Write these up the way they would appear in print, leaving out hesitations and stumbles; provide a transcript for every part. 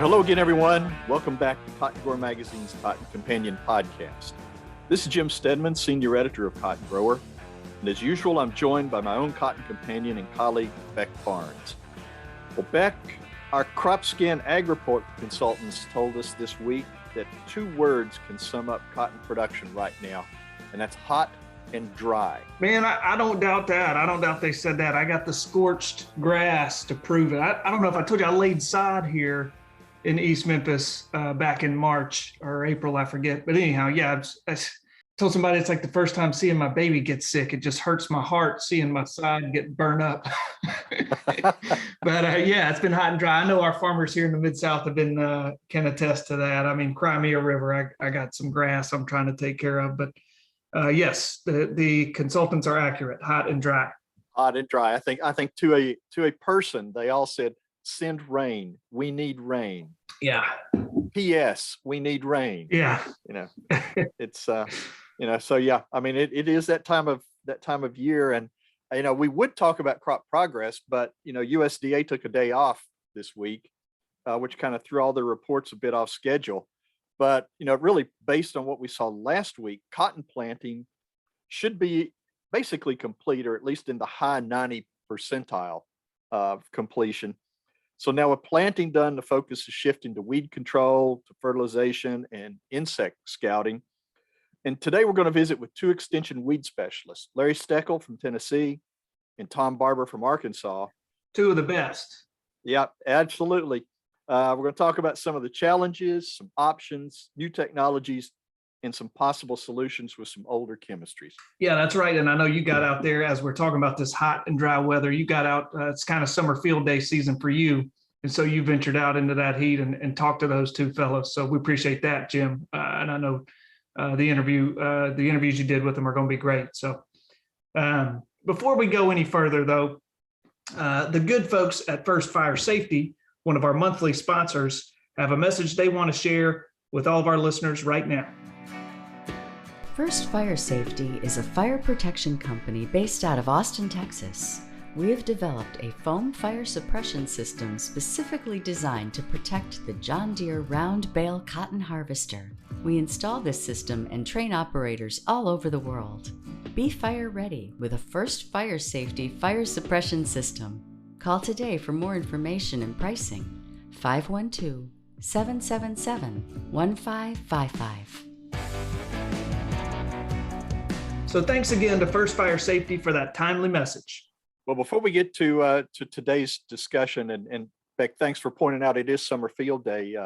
Well, hello again, everyone. Welcome back to Cotton Grower Magazine's Cotton Companion podcast. This is Jim Stedman, Senior Editor of Cotton Grower. And as usual, I'm joined by my own Cotton Companion and colleague, Beck Barnes. Well, Beck, our CropScan Ag Report consultants told us this week that two words can sum up cotton production right now, and that's hot and dry. Man, I don't doubt that. I don't doubt they said that. I got the scorched grass to prove it. I don't know if I told you I laid sod here in East Memphis back in March or April, I forget. But anyhow, yeah, I told somebody it's like the first time seeing my baby get sick. It just hurts my heart seeing my side get burned up. But yeah, it's been hot and dry. I know our farmers here in the Mid-South have been, can attest to that. I mean, Crimea River, I got some grass I'm trying to take care of. But yes, the consultants are accurate, hot and dry. Hot and dry. I think to a person, they all said, send rain. We need rain. Yeah. P.S. We need rain. Yeah. It's so yeah. I mean, it is that time of year, and we would talk about crop progress, but USDA took a day off this week, which kind of threw all the reports a bit off schedule. But really, based on what we saw last week, cotton planting should be basically complete, or at least in the high 90 percentile of completion. So now with planting done, the focus is shifting to weed control, to fertilization, and insect scouting. And today we're going to visit with two extension weed specialists, Larry Steckel from Tennessee and Tom Barber from Arkansas. Two of the best. Yeah, absolutely. We're going to talk about some of the challenges, some options, new technologies, and some possible solutions with some older chemistries. Yeah, that's right. And I know you got out there as we're talking about this hot and dry weather. You got out, it's kind of summer field day season for you. And so you ventured out into that heat and talked to those two fellows. So we appreciate that, Jim. And I know the interviews you did with them are going to be great. So before we go any further, though, the good folks at First Fire Safety, one of our monthly sponsors, have a message they want to share with all of our listeners right now. First Fire Safety is a fire protection company based out of Austin, Texas. We have developed a foam fire suppression system specifically designed to protect the John Deere round bale cotton harvester. We install this system and train operators all over the world. Be fire ready with a First Fire Safety fire suppression system. Call today for more information and pricing. 512-777-1555. So thanks again to First Fire Safety for that timely message. Well, before we get to today's discussion, and Beck, thanks for pointing out it is summer field day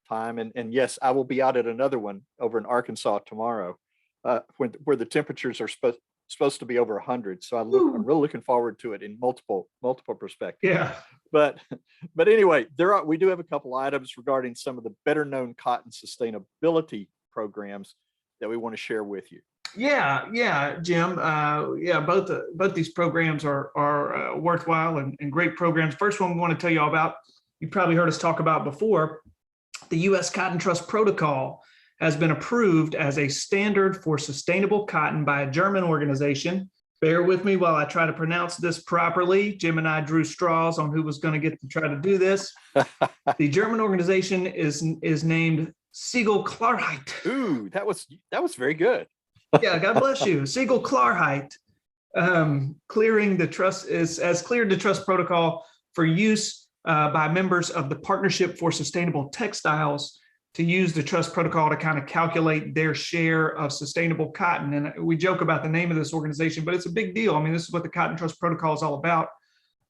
time, and yes, I will be out at another one over in Arkansas tomorrow, where the temperatures are supposed to be over 100. So I'm really looking forward to it in multiple perspectives. Yeah. But anyway, we do have a couple items regarding some of the better known cotton sustainability programs that we want to share with you. Yeah, Jim. Both these programs are worthwhile and great programs. First one we want to tell you all about, you probably heard us talk about before, the U.S. Cotton Trust Protocol has been approved as a standard for sustainable cotton by a German organization. Bear with me while I try to pronounce this properly. Jim and I drew straws on who was going to get to try to do this. The German organization is named Steckel. Ooh, that was very good. Yeah, God bless you. Steckel cleared the trust protocol for use by members of the Partnership for Sustainable Textiles to use the trust protocol to kind of calculate their share of sustainable cotton. And we joke about the name of this organization, but it's a big deal. I mean, this is what the Cotton Trust Protocol is all about.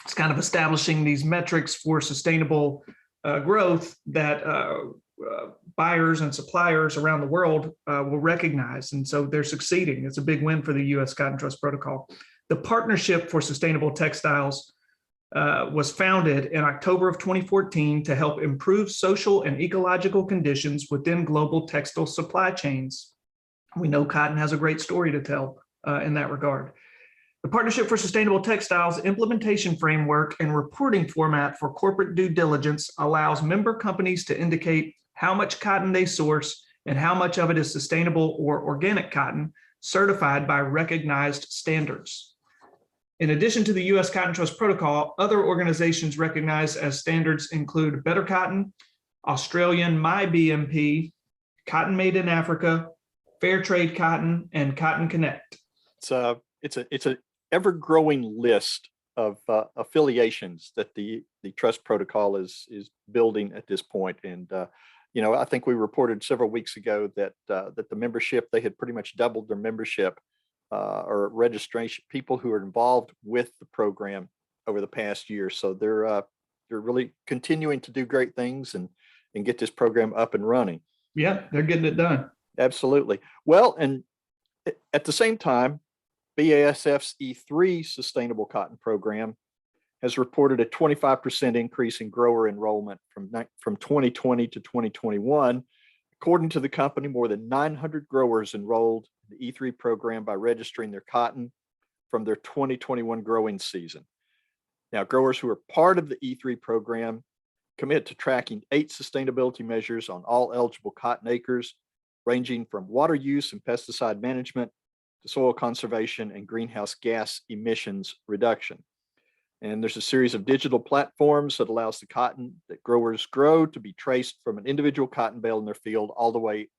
It's kind of establishing these metrics for sustainable growth that buyers and suppliers around the world will recognize. And so they're succeeding. It's a big win for the U.S. Cotton Trust Protocol. The Partnership for Sustainable Textiles was founded in October of 2014 to help improve social and ecological conditions within global textile supply chains. We know cotton has a great story to tell in that regard. The Partnership for Sustainable Textiles implementation framework and reporting format for corporate due diligence allows member companies to indicate how much cotton they source and how much of it is sustainable or organic cotton certified by recognized standards. In addition to the U.S. Cotton Trust Protocol, other organizations recognized as standards include Better Cotton, Australian MyBMP, Cotton Made in Africa, Fair Trade Cotton, and Cotton Connect. It's a ever growing list of affiliations that the trust protocol is building at this point. And I think we reported several weeks ago that the membership, they had pretty much doubled their membership or registration, people who are involved with the program over the past year. So they're really continuing to do great things and get this program up and running. Yeah, they're getting it done. Absolutely. Well, and at the same time, BASF's E3 Sustainable Cotton Program has reported a 25% increase in grower enrollment from 2020 to 2021. According to the company, more than 900 growers enrolled in the E3 program by registering their cotton from their 2021 growing season. Now, growers who are part of the E3 program commit to tracking 8 sustainability measures on all eligible cotton acres, ranging from water use and pesticide management to soil conservation and greenhouse gas emissions reduction. And there's a series of digital platforms that allows the cotton that growers grow to be traced from an individual cotton bale in their field all the way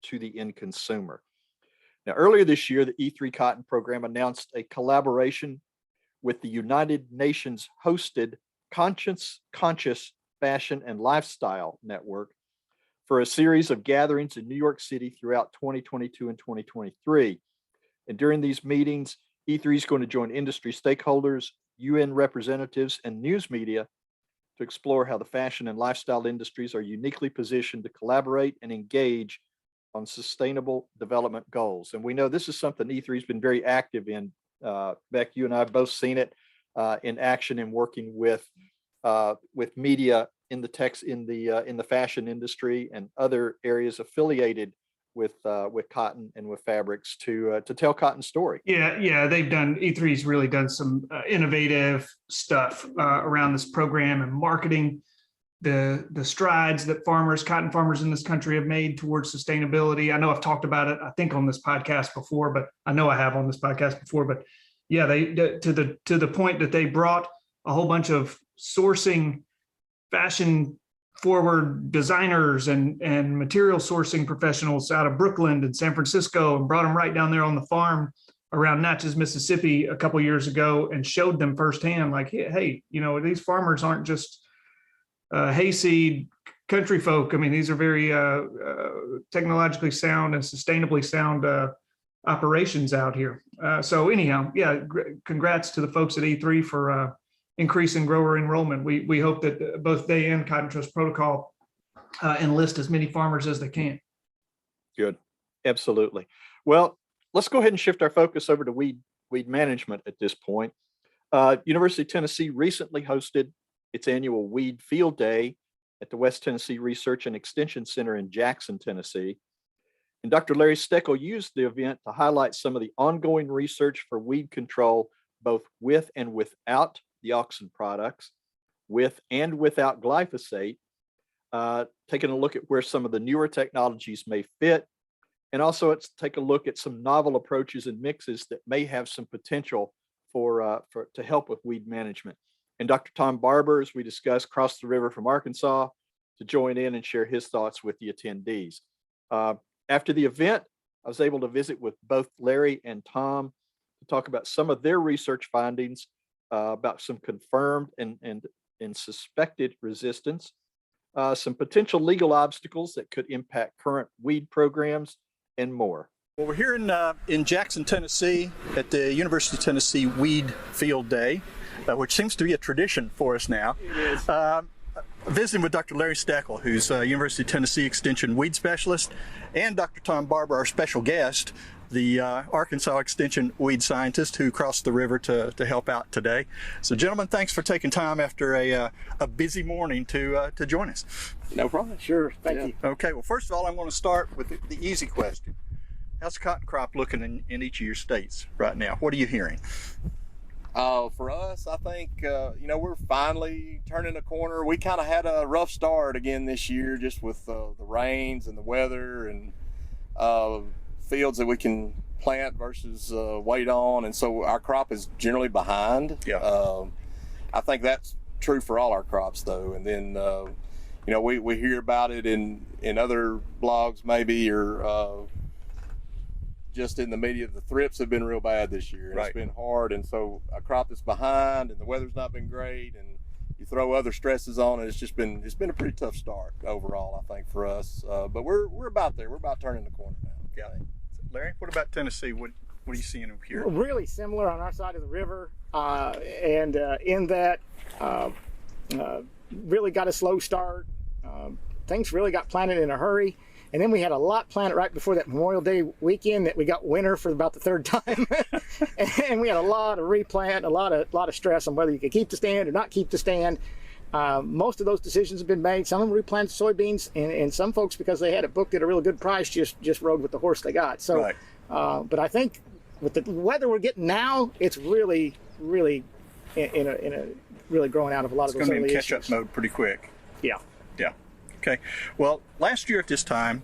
to the end consumer. Now, earlier this year, the E3 Cotton Program announced a collaboration with the United Nations hosted Conscious Fashion and Lifestyle Network for a series of gatherings in New York City throughout 2022 and 2023. And during these meetings, E3 is going to join industry stakeholders, UN representatives, and news media to explore how the fashion and lifestyle industries are uniquely positioned to collaborate and engage on sustainable development goals. And we know this is something E3 has been very active in. Beck, you and I have both seen it in action in working with media in the fashion industry and other areas affiliated with cotton and with fabrics to tell cotton's story. Yeah, E3's really done some innovative stuff around this program and marketing the strides that cotton farmers in this country have made towards sustainability. I know I've talked about it, I think on this podcast before, but yeah, they to the point that they brought a whole bunch of sourcing fashion forward designers and material sourcing professionals out of Brooklyn and San Francisco and brought them right down there on the farm around Natchez, Mississippi a couple years ago and showed them firsthand, like, hey, these farmers aren't just hayseed country folk. I mean, these are very technologically sound and sustainably sound operations out here. So anyhow, yeah, congrats to the folks at E3 for increasing grower enrollment. We hope that both they and Cotton Trust Protocol enlist as many farmers as they can. Good, absolutely. Well, let's go ahead and shift our focus over to weed management at this point. University of Tennessee recently hosted its annual Weed Field Day at the West Tennessee Research and Extension Center in Jackson, Tennessee. And Dr. Larry Steckel used the event to highlight some of the ongoing research for weed control, both with and without the auxin products, with and without glyphosate, taking a look at where some of the newer technologies may fit, and also it's take a look at some novel approaches and mixes that may have some potential to help with weed management. And Dr. Tom Barber, as we discussed, crossed the river from Arkansas to join in and share his thoughts with the attendees. After the event, I was able to visit with both Larry and Tom to talk about some of their research findings about some confirmed and suspected resistance, some potential legal obstacles that could impact current weed programs, and more. Well, we're here in Jackson, Tennessee at the University of Tennessee Weed Field Day, which seems to be a tradition for us now. It is. Visiting with Dr. Larry Steckel, who's a University of Tennessee Extension weed specialist, and Dr. Tom Barber, our special guest, the Arkansas Extension weed scientist who crossed the river to help out today. So, gentlemen, thanks for taking time after a busy morning to join us. No problem. Sure. Thank you. Okay. Well, first of all, I want to start with the easy question. How's the cotton crop looking in each of your states right now? What are you hearing? For us, I think, we're finally turning a corner. We kind of had a rough start again this year just with the rains and the weather and fields that we can plant versus wait on. And so our crop is generally behind. Yeah. I think that's true for all our crops, though. And then, you know, we hear about it in other blogs maybe, or just in the media. The thrips have been real bad this year. And Right. It's been hard, and so a crop that's behind, and the weather's not been great, and you throw other stresses on it. It's been a pretty tough start overall, I think, for us. But we're about there. We're about turning the corner now. Yeah. Larry, what about Tennessee? What are you seeing over here? Really similar on our side of the river, and in that really got a slow start. Things really got planted in a hurry, and then we had a lot planted right before that Memorial Day weekend that we got winter for about the third time, and we had a lot of replant, a lot of stress on whether you could keep the stand or not keep the stand. Most of those decisions have been made. Some of them replanted soybeans, and some folks, because they had it booked at a really good price, just rode with the horse they got. So, Right. But I think with the weather we're getting now, it's really in a really growing out of a lot It's of those going to be early in catch-up issues. mode pretty quick. Yeah. Yeah. Okay. Well, last year at this time,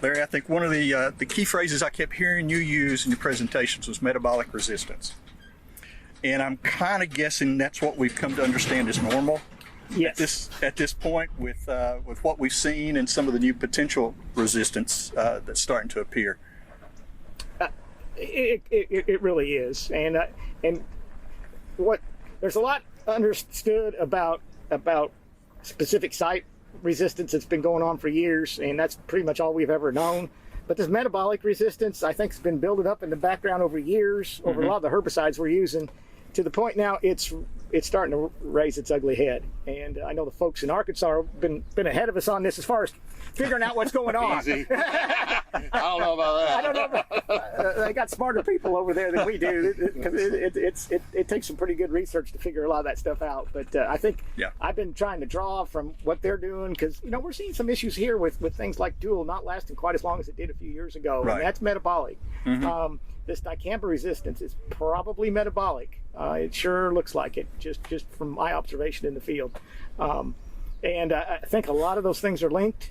Larry, I think one of the key phrases I kept hearing you use in your presentations was metabolic resistance. And I'm kind of guessing that's what we've come to understand as normal Yes. at this point with what we've seen and some of the new potential resistance that's starting to appear. It really is, and what there's a lot understood about specific site resistance that's been going on for years, and that's pretty much all we've ever known. But this metabolic resistance, I think, has been building up in the background over years, over a lot of the herbicides we're using, to the point now it's starting to raise its ugly head. And I know the folks in Arkansas have been ahead of us on this as far as figuring out what's going on. Easy. I don't know about that. I don't know. They got smarter people over there than we do. It takes some pretty good research to figure a lot of that stuff out. But I think I've been trying to draw from what they're doing, because we're seeing some issues here with things like dual not lasting quite as long as it did a few years ago. Right. And that's metabolic. This dicamba resistance is probably metabolic. It sure looks like it, just from my observation in the field. And I think a lot of those things are linked.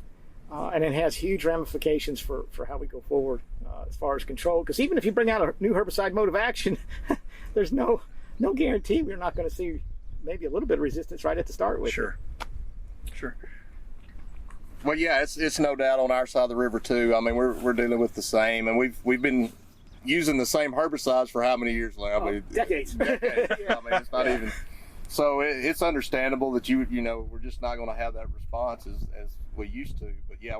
And it has huge ramifications for how we go forward as far as control. Because even if you bring out a new herbicide mode of action, there's no guarantee we're not going to see maybe a little bit of resistance right at the start with. Sure. Well, yeah, it's no doubt on our side of the river too. I mean, we're dealing with the same, and we've been using the same herbicides for how many years now? Decades. Decades. I mean, it's not even. So it's understandable that we're just not going to have that response as we used to. But yeah,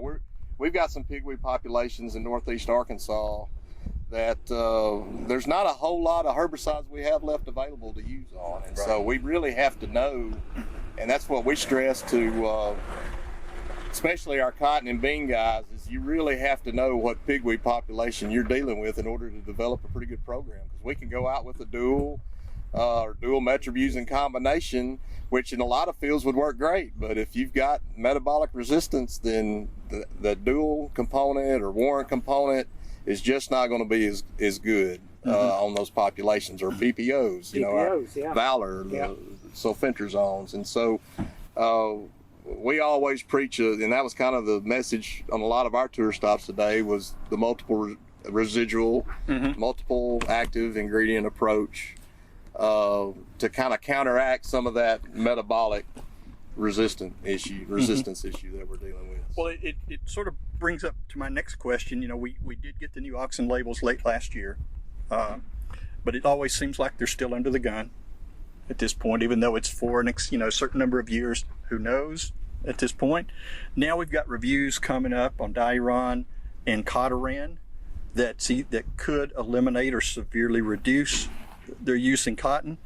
we've got some pigweed populations in northeast Arkansas that there's not a whole lot of herbicides we have left available to use on, and so we really have to know, and that's what we stress to, especially our cotton and bean guys, is you really have to know what pigweed population you're dealing with in order to develop a pretty good program, because we can go out with a dual metribuzin combination, which in a lot of fields would work great. But if you've got metabolic resistance, then the dual component or warrant component is just not going to be as good on those populations, or BPOs, Valor, the sulfentrazones. And so we always preach, and that was kind of the message on a lot of our tour stops today, was the multiple residual, multiple active ingredient approach, to kind of counteract some of that metabolic resistance issue that we're dealing with. Well, it sort of brings up to my next question. We did get the new auxin labels late last year, but it always seems like they're still under the gun at this point, even though it's for a certain number of years. Who knows at this point? Now we've got reviews coming up on Diuron and Cotaran that could eliminate or severely reduce their use in cotton.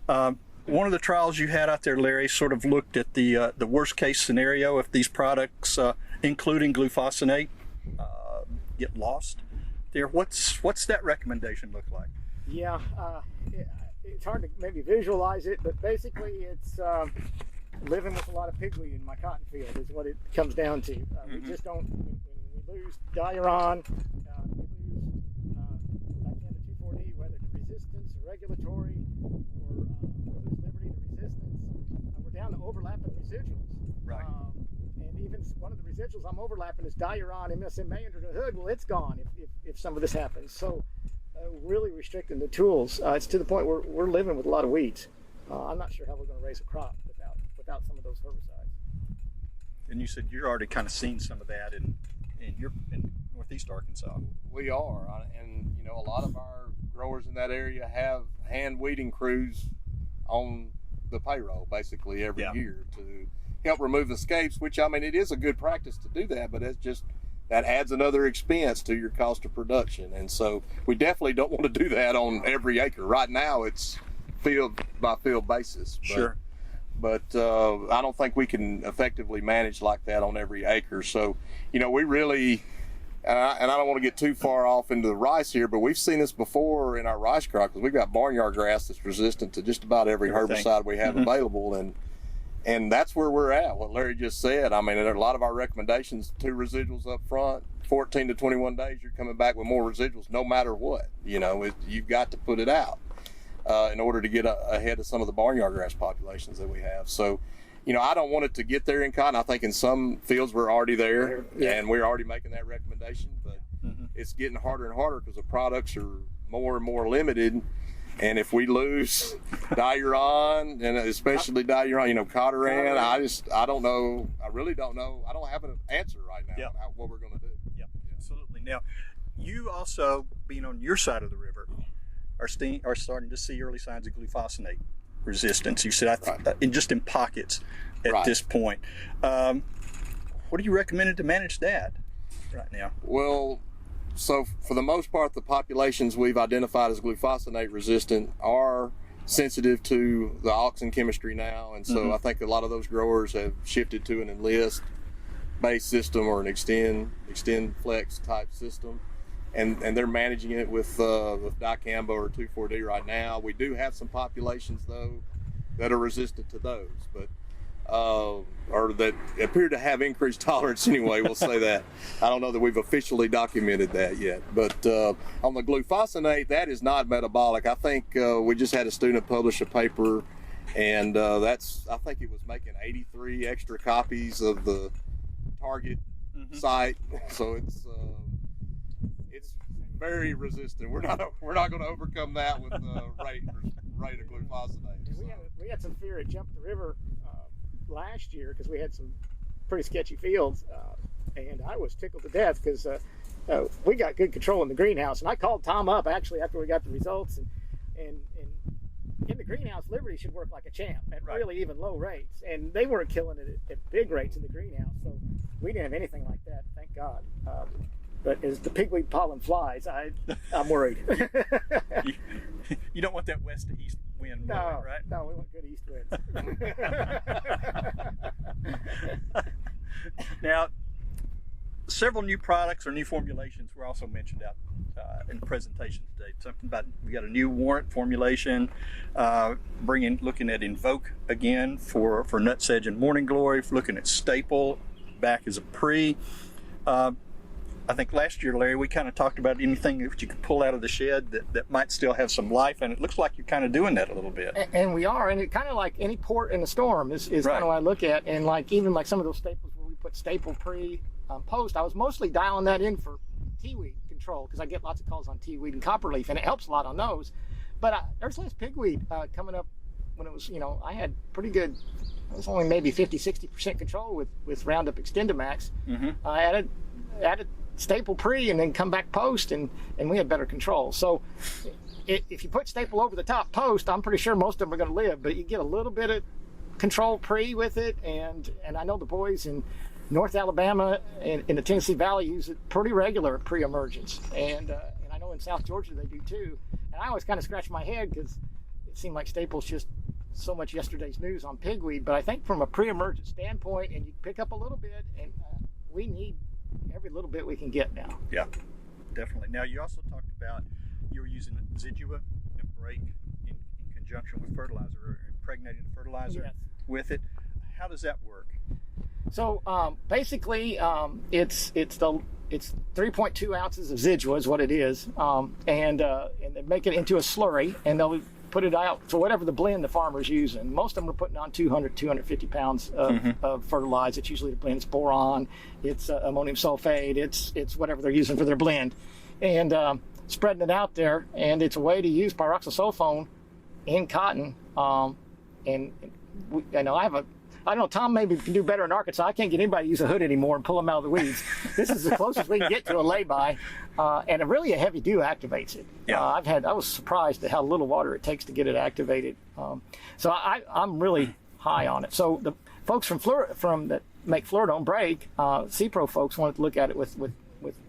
One of the trials you had out there, Larry, sort of looked at the worst case scenario if these products, including glufosinate, get lost. There, what's that recommendation look like? Yeah, it's hard to maybe visualize it, but basically it's living with a lot of pigweed in my cotton field is what it comes down to. We just don't. When we lose Diuron, we lose dicamba 2,4-D, whether the resistance or regulatory, or we lose liberty to resistance. We're down to overlapping residuals. Right. And even one of the residuals I'm overlapping is Diuron MSMA under the hood. Well, it's gone if some of this happens. So really restricting the tools. It's to the point where we're living with a lot of weeds. I'm not sure how we're going to raise a crop without some of those herbicides. And you said you're already kind of seen some of that in Northeast Arkansas. We are, and you know, a lot of our growers in that area have hand weeding crews on the payroll basically every year to help remove escapes, which, I mean, it is a good practice to do that, but it's just, that adds another expense to your cost of production. And so we definitely don't want to do that on every acre. Right now it's field by field basis. Sure. But I don't think we can effectively manage like that on every acre. So, you know, we really, and I don't want to get too far off into the rice here, but we've seen this before in our rice crop, because we've got barnyard grass that's resistant to just about every herbicide we have available. And that's where we're at, what Larry just said. I mean, there are a lot of our recommendations, 2 residuals up front, 14 to 21 days, you're coming back with more residuals no matter what. You know, you've got to put it out in order to get ahead of some of the barnyard grass populations that we have. So, you know, I don't want it to get there in cotton. I think in some fields we're already there, and we're already making that recommendation, but it's getting harder and harder because the products are more and more limited. And if we lose diuron, and especially diuron, you know, Cotaran, I don't know. I really don't know. I don't have an answer right now on what we're going to do. Yeah, absolutely. Now, you also, being on your side of the river, are starting to see early signs of glufosinate resistance. You said, just in pockets at this point. What are you recommending to manage that right now? Well, so for the most part, the populations we've identified as glufosinate resistant are sensitive to the auxin chemistry now. And so I think a lot of those growers have shifted to an enlist based system or an extend flex type system. And they're managing it with dicamba or 2,4-D right now. We do have some populations though that are resistant to those, but or that appear to have increased tolerance anyway, we'll say that. I don't know that we've officially documented that yet, but on the glufosinate, that is not metabolic. I think we just had a student publish a paper, and I think it was making 83 extra copies of the target site, so it's very resistant. We're not going to overcome that with rate of glufosinate. So. We had some fear it jumped the river last year because we had some pretty sketchy fields, and I was tickled to death because we got good control in the greenhouse. And I called Tom up actually after we got the results, and in the greenhouse, Liberty should work like a champ at really even low rates, and they weren't killing it at big rates in the greenhouse, so we didn't have anything like that, thank God. But as the pigweed pollen flies, I'm worried. You don't want that west to east wind blowing, right? No, we want good east winds. Now, several new products or new formulations were also mentioned out in the presentation today. Something about, we got a new warrant formulation, looking at Invoke again for Nutsedge and Morning Glory, looking at Staple back as a pre. I think last year, Larry, we kind of talked about anything that you could pull out of the shed that might still have some life, and it looks like you're kind of doing that a little bit. And we are, and it kind of like any port in a storm is kind of what I look at. And like even like some of those staples where we put staple pre post, I was mostly dialing that in for tea-weed control because I get lots of calls on tea-weed and copperleaf, and it helps a lot on those. But there's less pigweed coming up when it was, I had pretty good, it was only maybe 50-60% control with Roundup Extendamax. I added staple pre and then come back post, and we had better control. So if you put staple over the top post, I'm pretty sure most of them are going to live, but you get a little bit of control pre with it, and I know the boys in North Alabama and in the Tennessee Valley use it pretty regular pre-emergence, and I know in South Georgia they do too. And I always kind of scratch my head because it seemed like staple's just so much yesterday's news on pigweed, but I think from a pre-emergent standpoint, and you pick up a little bit, and we need every little bit we can get now. Yeah, definitely. Now, you also talked about you were using Zidua and Brake in conjunction with fertilizer, or impregnating the fertilizer with it. How does that work? So basically, it's 3.2 ounces of Zidua is what it is, and they make it into a slurry, and they'll put it out for whatever the blend the farmer's using. Most of them are putting on 250 pounds of fertilizer. It's usually the blend. It's boron, it's ammonium sulfate, it's whatever they're using for their blend, and spreading it out there. And it's a way to use pyroxasulfone in cotton. I have I don't know, Tom maybe can do better in Arkansas. I can't get anybody to use a hood anymore and pull them out of the weeds. This is the closest we can get to a lay-by, and really a heavy dew activates it. Yeah. I was surprised at how little water it takes to get it activated. So I'm really high on it. So the folks from that make Fluoridome break, C-Pro folks wanted to look at it with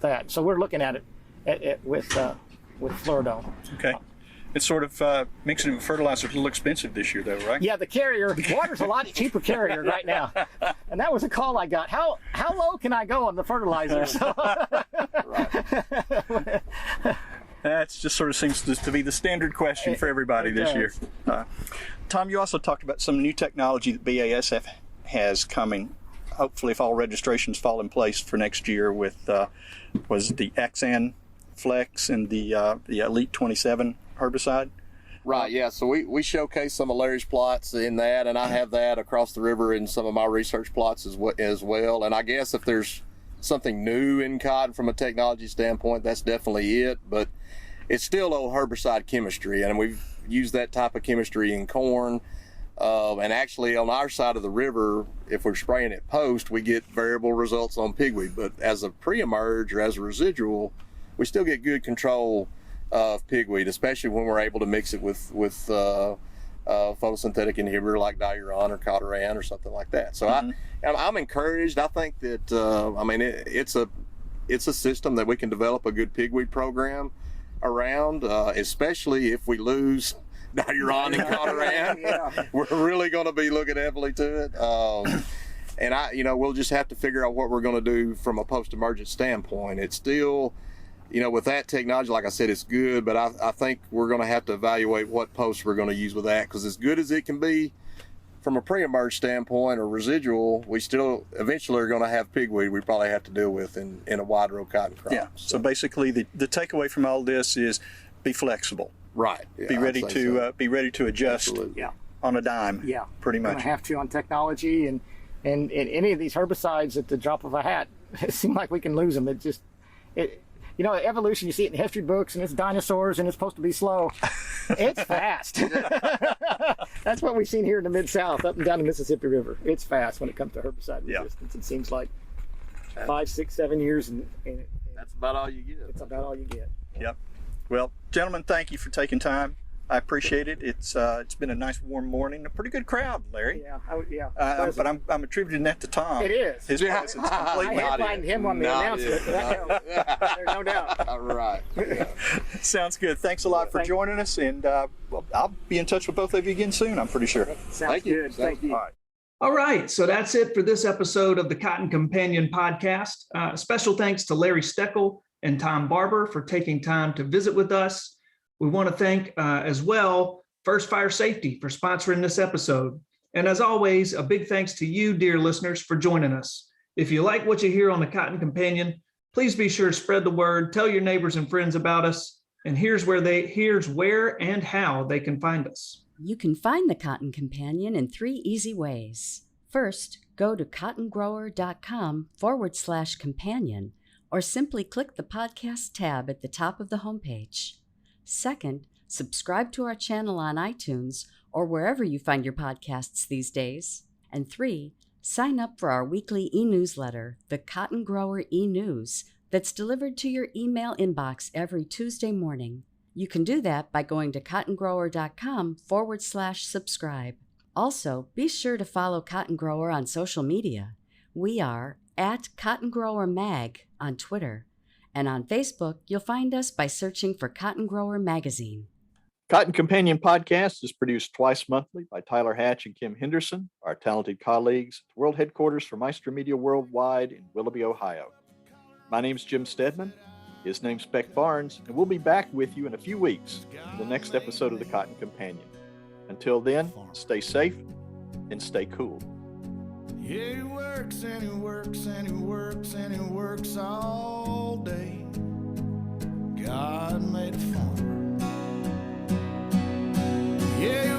that. So we're looking at it with Fluoridome. Okay. It's sort of mixing it with fertilizer is a little expensive this year, though, right? Yeah, the carrier, water's a lot cheaper carrier right now. And that was a call I got. How low can I go on the fertilizer? So, That just sort of seems to be the standard question for everybody this year. Tom, you also talked about some new technology that BASF has coming. Hopefully, if all registrations fall in place for next year with, was it the Axan Flex and the Elite 27 herbicide? Right, yeah. So we showcase some of Larry's plots in that, and I have that across the river in some of my research plots as well. And I guess if there's something new in cotton from a technology standpoint, that's definitely it. But it's still old herbicide chemistry, and we've used that type of chemistry in corn. And actually, on our side of the river, if we're spraying it post, we get variable results on pigweed. But as a pre-emerge or as a residual, we still get good control of pigweed, especially when we're able to mix it with photosynthetic inhibitor like diuron or Cotoran or something like that. So I'm encouraged. I think that it's a system that we can develop a good pigweed program around, especially if we lose diuron and Cotoran. We're really going to be looking heavily to it. And we'll just have to figure out what we're going to do from a post-emergent standpoint. It's still, with that technology, like I said, it's good, but I think we're going to have to evaluate what posts we're going to use with that, because as good as it can be from a pre-emerge standpoint or residual, we still eventually are going to have pigweed we probably have to deal with in a wide row cotton crop. Yeah. So basically, the takeaway from all this is be flexible. Right. Yeah, be ready to adjust. Absolutely. On a dime. Yeah, pretty much. Gonna have to on technology and any of these herbicides at the drop of a hat. It seems like we can lose them. Evolution, you see it in history books, and it's dinosaurs, and it's supposed to be slow. It's fast. That's what we've seen here in the Mid-South, up and down the Mississippi River. It's fast when it comes to herbicide resistance. It seems like 5, 6, 7 years, and that's about all you get. It's about all you get. Yep. Well, gentlemen, thank you for taking time. I appreciate it. It's been a nice warm morning. A pretty good crowd, Larry. Yeah. But I'm attributing that to Tom. It is. His presence completely. I headlined him on the announcement. There's no doubt. All right. Yeah. Sounds good. Thanks a lot for joining us, and I'll be in touch with both of you again soon, I'm pretty sure. Sounds good. Thank you. All right. All right, so that's it for this episode of the Cotton Companion podcast. Special thanks to Larry Steckel and Tom Barber for taking time to visit with us. We want to thank as well First Fire Safety for sponsoring this episode. And as always, a big thanks to you, dear listeners, for joining us. If you like what you hear on the Cotton Companion, please be sure to spread the word, tell your neighbors and friends about us, and here's where and how they can find us. You can find the Cotton Companion in 3 easy ways. First, go to cottongrower.com/companion, or simply click the podcast tab at the top of the homepage. Second, subscribe to our channel on iTunes or wherever you find your podcasts these days. And 3, sign up for our weekly e-newsletter, the Cotton Grower e-News, that's delivered to your email inbox every Tuesday morning. You can do that by going to cottongrower.com/subscribe. Also, be sure to follow Cotton Grower on social media. We are at Cotton Grower Mag on Twitter. And on Facebook, you'll find us by searching for Cotton Grower Magazine. Cotton Companion Podcast is produced twice monthly by Tyler Hatch and Kim Henderson, our talented colleagues at the world headquarters for Meister Media Worldwide in Willoughby, Ohio. My name's Jim Stedman. His name's Beck Barnes, and we'll be back with you in a few weeks in the next episode of the Cotton Companion. Until then, stay safe and stay cool. Yeah, he works and he works and he works and he works all day. God made a farmer. Yeah,